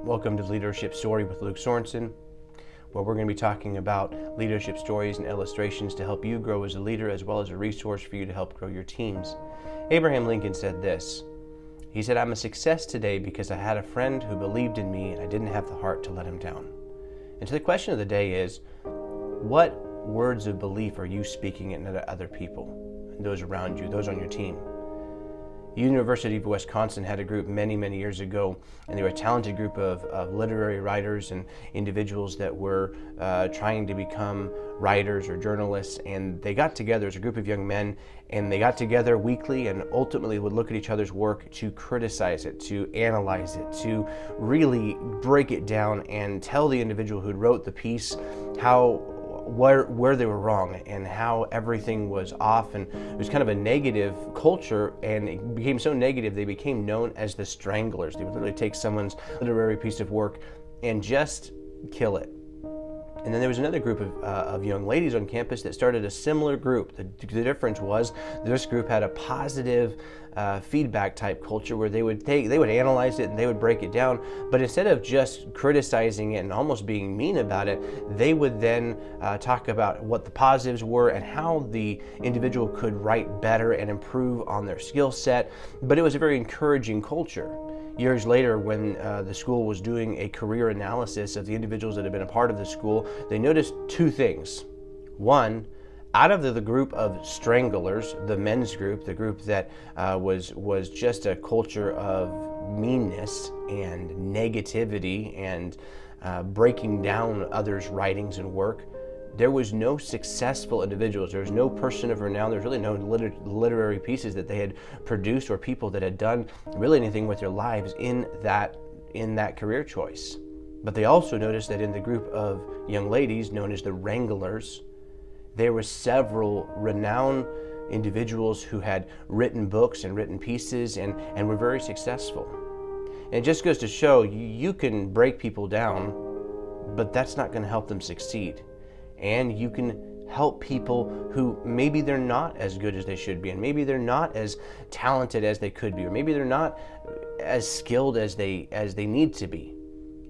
Welcome to Leadership Story with Luke Sorensen, where we're going to be talking about leadership stories and illustrations to help you grow as a leader, as well as a resource for you to help grow your teams. Abraham Lincoln said this. He said, "I'm a success today because I had a friend who believed in me and I didn't have the heart to let him down." And so the question of the day is, what words of belief are you speaking into other people, those around you, those on your team? University of Wisconsin had a group many years ago, and they were a talented group of literary writers and individuals that were trying to become writers or journalists, and they got together as a group of young men, and they got together weekly and ultimately would look at each other's work to criticize it, to analyze it, to really break it down and tell the individual who wrote the piece where they were wrong and how everything was off. And it was kind of a negative culture, and it became so negative they became known as the Stranglers. They would literally take someone's literary piece of work and just kill it. And then there was another group of young ladies on campus that started a similar group. The difference was this group had a positive feedback type culture where they would analyze it and they would break it down. But instead of just criticizing it and almost being mean about it, they would then talk about what the positives were and how the individual could write better and improve on their skill set. But it was a very encouraging culture. Years later, when the school was doing a career analysis of the individuals that had been a part of the school, they noticed two things. One, out of the group of Stranglers, the men's group, the group that was just a culture of meanness and negativity and breaking down others' writings and work, there was no successful individuals. There was no person of renown. There was really no literary pieces that they had produced or people that had done really anything with their lives in that career choice. But they also noticed that in the group of young ladies known as the Wranglers, there were several renowned individuals who had written books and written pieces and were very successful. And it just goes to show you can break people down, but that's not going to help them succeed. And you can help people who maybe they're not as good as they should be, and maybe they're not as talented as they could be, or maybe they're not as skilled as they need to be.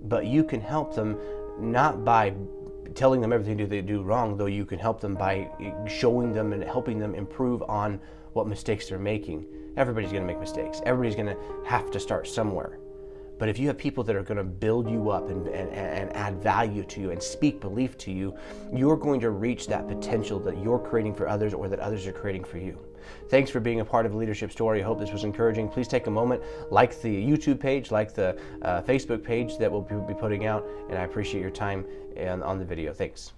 But you can help them not by telling them everything they do wrong, though you can help them by showing them and helping them improve on what mistakes they're making. Everybody's going to make mistakes. Everybody's going to have to start somewhere. But if you have people that are going to build you up and add value to you and speak belief to you, you're going to reach that potential that you're creating for others or that others are creating for you. Thanks for being a part of Leadership Story. I hope this was encouraging. Please take a moment, like the YouTube page, like the Facebook page that we'll be putting out, and I appreciate your time on the video. Thanks.